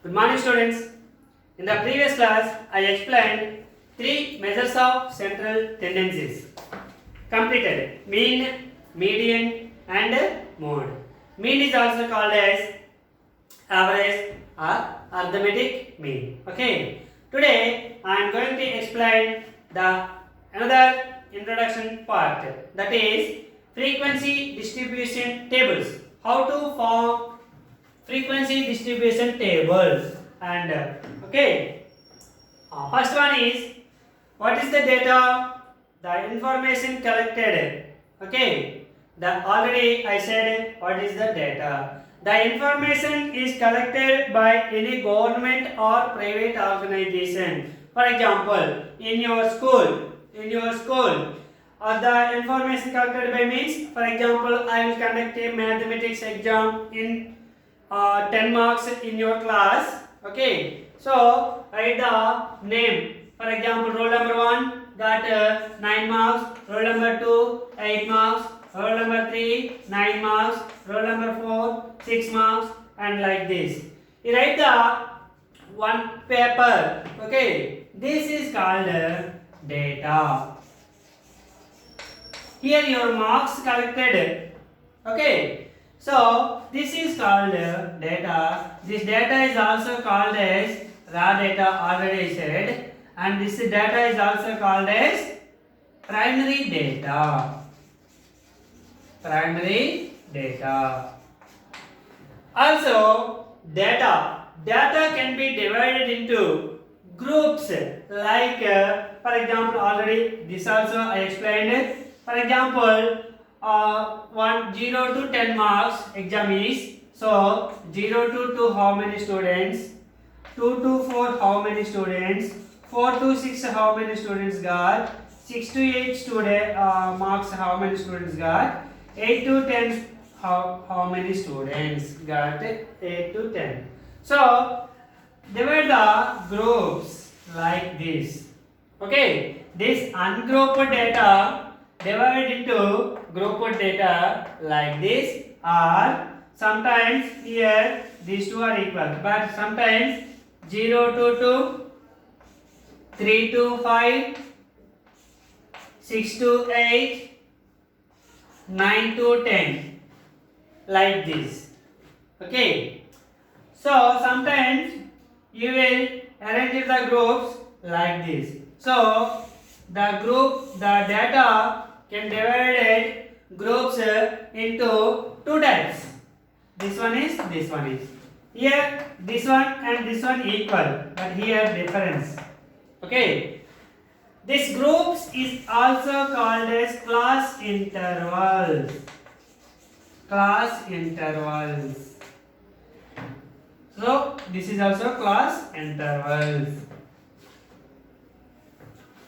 Good morning, students. In the previous class, I explained three measures of central tendencies. Completed: mean, median, and mode. Mean is also called as average or arithmetic mean. Okay. Today, I am going to explain the another introduction part, that is frequency distribution tables. How to form frequency distribution tables. And first one is, what is the data? The information collected. Okay, the already I said what is the data. The information is collected by any government or private organization. For example, in your school, the information collected by means, for example, I will conduct a mathematics exam in 10 marks in your class. Okay, so write the name. For example, roll number 1 got 9 marks, roll number 2 8 marks, roll number 3 9 marks, roll number 4 6 marks, and like this. You write the one paper. Okay, this is called data. Here your marks collected. Okay, so this is called data. This data is also called as raw data, already said, and this data is also called as primary data. Primary data. Also, data can be divided into groups, like for example, already this also I explained it. For example, 0 to 10 marks exam is, so 0 to 2 how many students, 2 to 4 how many students, 4 to 6 how many students got, 6 to 8 marks how many students got, 8 to 10 how many students got, 8 to 10. So divide the groups like this. Okay, this ungrouped data divided into grouped data like this, or sometimes here these two are equal, but sometimes 0 to 2, 3 to 5, 6 to 8, 9 to 10, like this. Okay, so sometimes you will arrange the groups like this. So the data can divide groups into two types. This one is. Here this one and this one equal, but here difference. Okay, this groups is also called as class intervals. Class intervals. So this is also class intervals.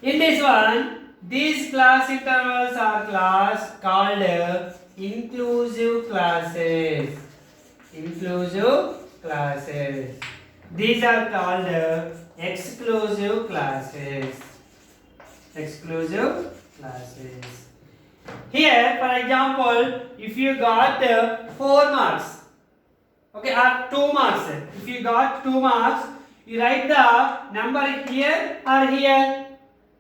In this one, these class intervals are called inclusive classes. Inclusive classes. These are called exclusive classes. Exclusive classes. Here, for example, if you got 4 marks, okay, or 2 marks. If you got 2 marks, you write the number here or here.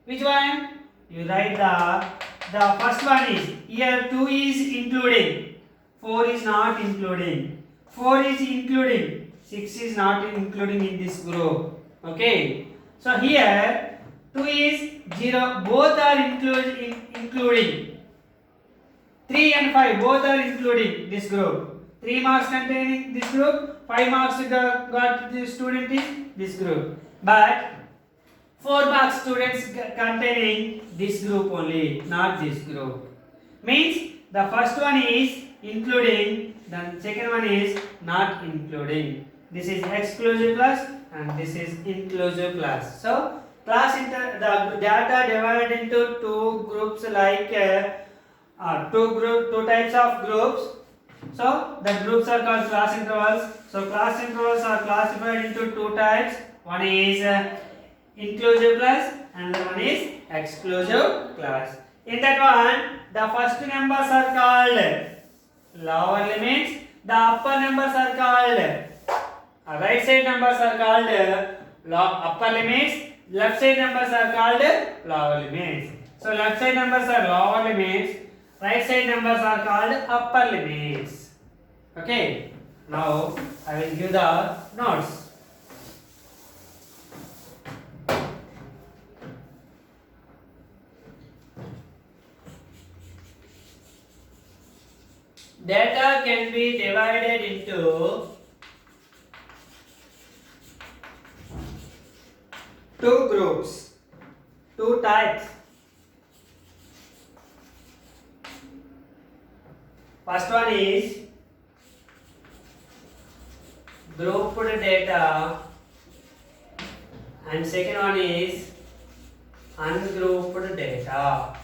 Which one? You write the first one is here. 2 is including, 4 is not including, 4 is including, 6 is not including in this group. Okay, so here 2 is 0, both are including. 3 and 5 both are including this group. 3 marks containing this group, 5 marks got the student in this group, but 4 marks students containing this group only, not this group. Means the first one is including, the second one is not including. This is exclusive class and this is inclusive class. So the data divided into two groups, like two types of groups. So the groups are called class intervals. So class intervals are classified into two types. One is inclusive class and the one is exclusive class. In that one, the first numbers are called lower limits, the upper numbers are called Right side numbers are called upper limits, left side numbers are called lower limits. So left side numbers are lower limits, right side numbers are called upper limits. Okay, now I will give the notes. Data can be divided into two groups, two types. First one is grouped data and second one is ungrouped data.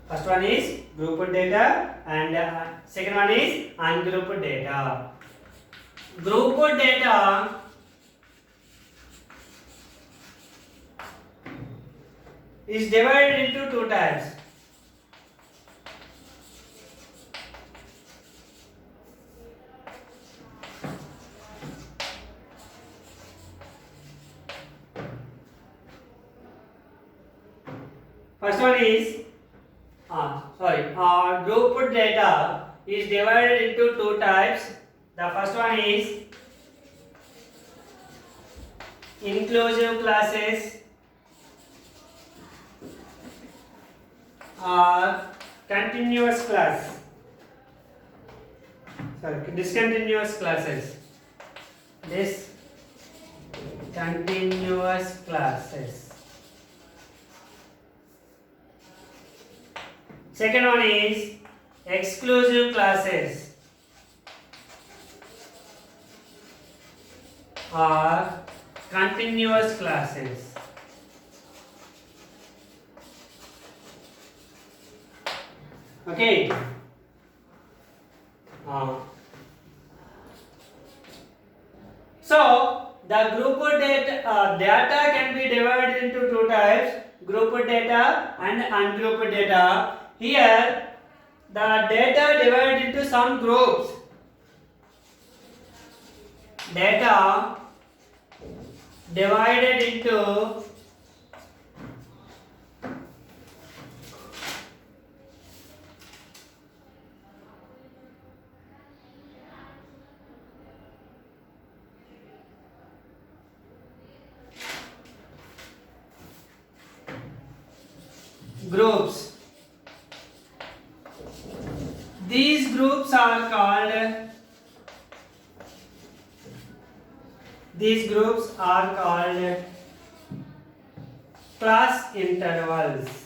First one is grouped data and second one is ungrouped data. Grouped data is divided into two types. First one is grouped data is divided into two types. The first one is inclusive classes or continuous class. Discontinuous classes. Discontinuous classes. Second one is exclusive classes or continuous classes. Okay. So the grouped data can be divided into two types: grouped data and ungrouped data. Here, the data divided into some groups. Data divided into groups. These groups are called class intervals.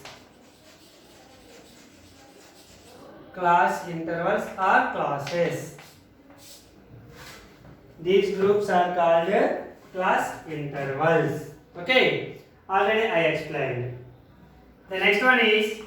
Class intervals or classes. These groups are called class intervals. Okay, already I explained. The next one is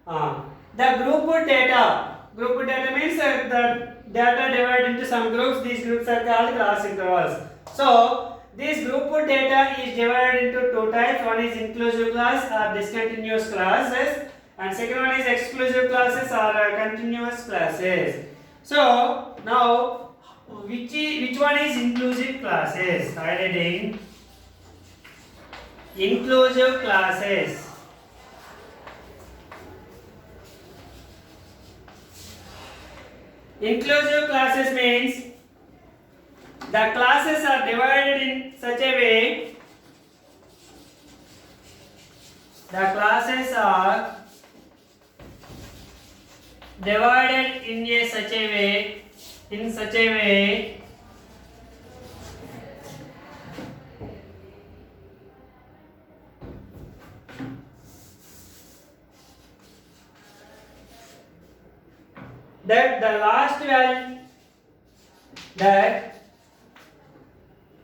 the grouped data. Grouped data means the data divided into some groups. These groups are called class intervals. So this grouped data is divided into two types. One is inclusive class or discontinuous classes, and second one is exclusive classes or continuous classes. So now which one is inclusive classes? Highlighting inclusive classes. Inclusive classes means the classes are divided in such a way. The classes are divided in such a way that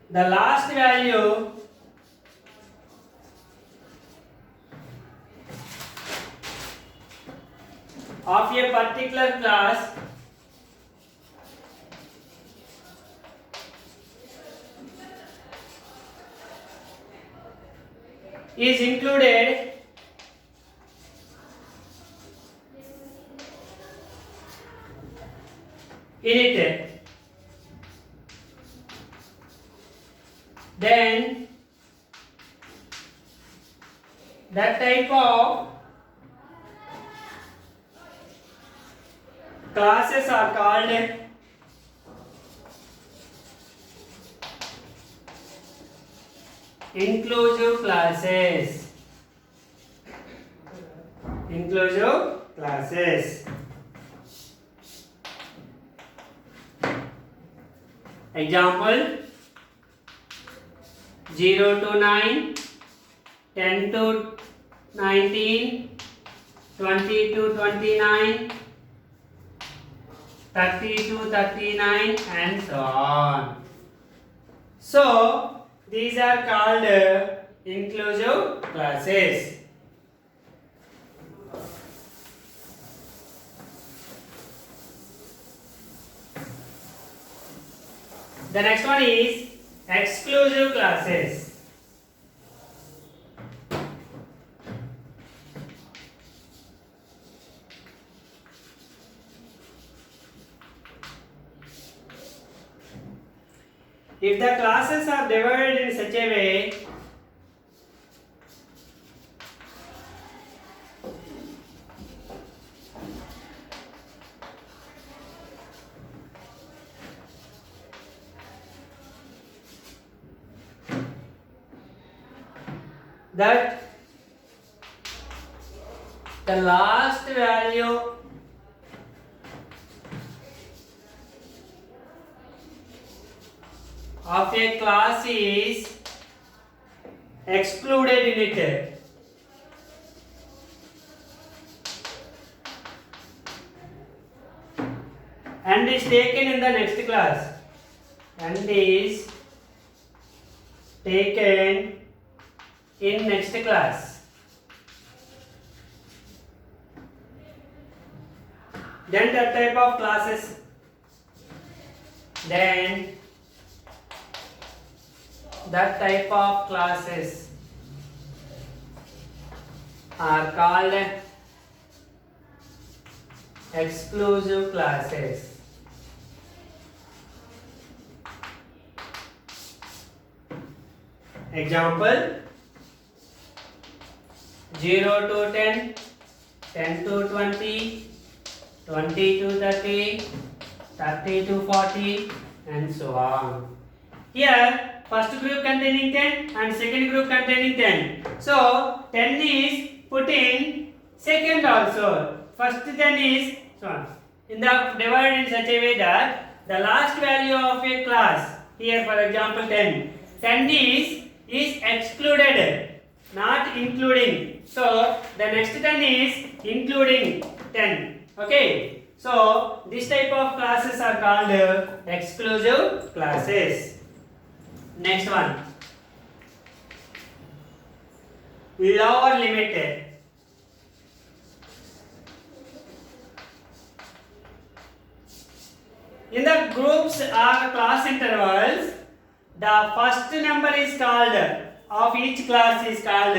the last value of a particular class is included in it. Then that type of classes are called inclusive classes. Inclusive classes. Example: 0 to 9, 10 to 19, 20 to 29, 30 to 39, and so on. So these are called inclusive classes. The next one is exclusive classes. If the classes are divided in such a way that the last value of a class is excluded in it, and is taken in the next class, and is taken in next class, then that type of classes, then that type of classes are called exclusive classes. Example: 0 to 10, 10 to 20, 20 to 30, 30 to 40, and so on. Here first group containing 10 and second group containing 10. So 10 is put in second also. First 10 is so on. In the divided in such a way that the last value of a class, here for example 10, 10 is excluded, not including. So the next 10 is including 10. Okay. So this type of classes are called exclusive classes. Next one, lower limit. In the groups or class intervals, the first number is called of each class is called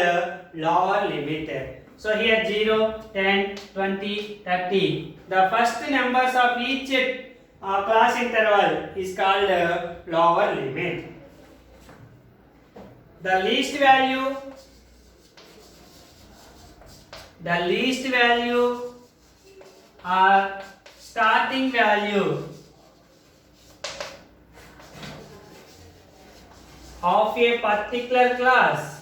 lower limit. So here 0, 10, 20, 30. The first numbers of each class interval is called lower limit. The least value or starting value of a particular class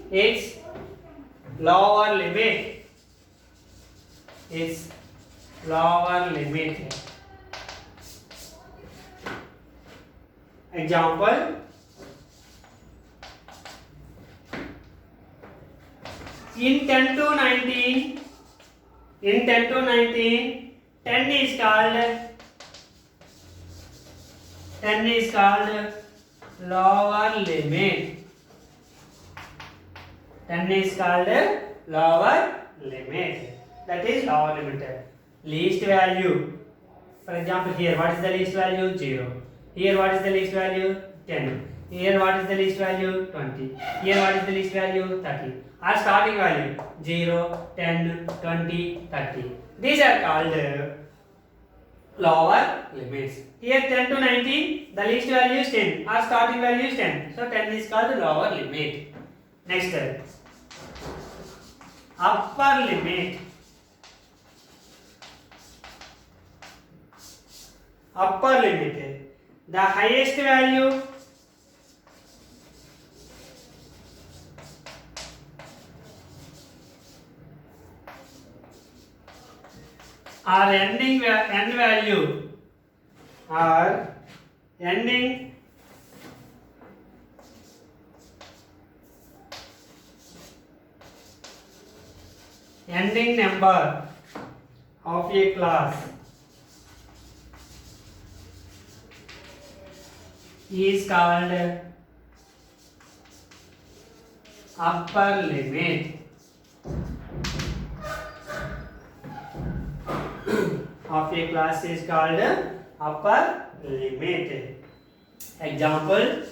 its lower limit is lower limit. Example: in 10 to 19, 10 is called lower limit. 10 is called lower limit. That is lower limit. least value. For example, here what is the least value? 0. Here what is the least value? 10. Here what is the least value? 20. Here what is the least value? 30. Our starting value 0, 10, 20, 30. These are called lower limits. Here 10 to 19, the least value is 10. Our starting value is 10. So 10 is called the lower limit. Next, upper limit. Upper limit. The highest value or ending end value or ending number of a class is called upper limit. Of a class is called upper limit. Example,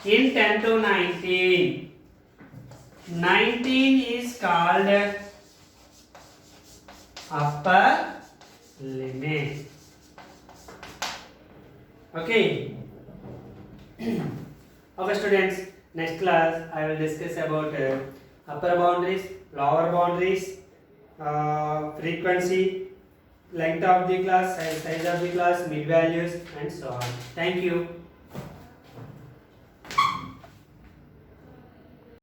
in 10 to 19, 19 is called upper limit. Okay. Okay students, next class I will discuss about upper boundaries, lower boundaries, frequency, length of the class, size of the class, mid values and so on. Thank you.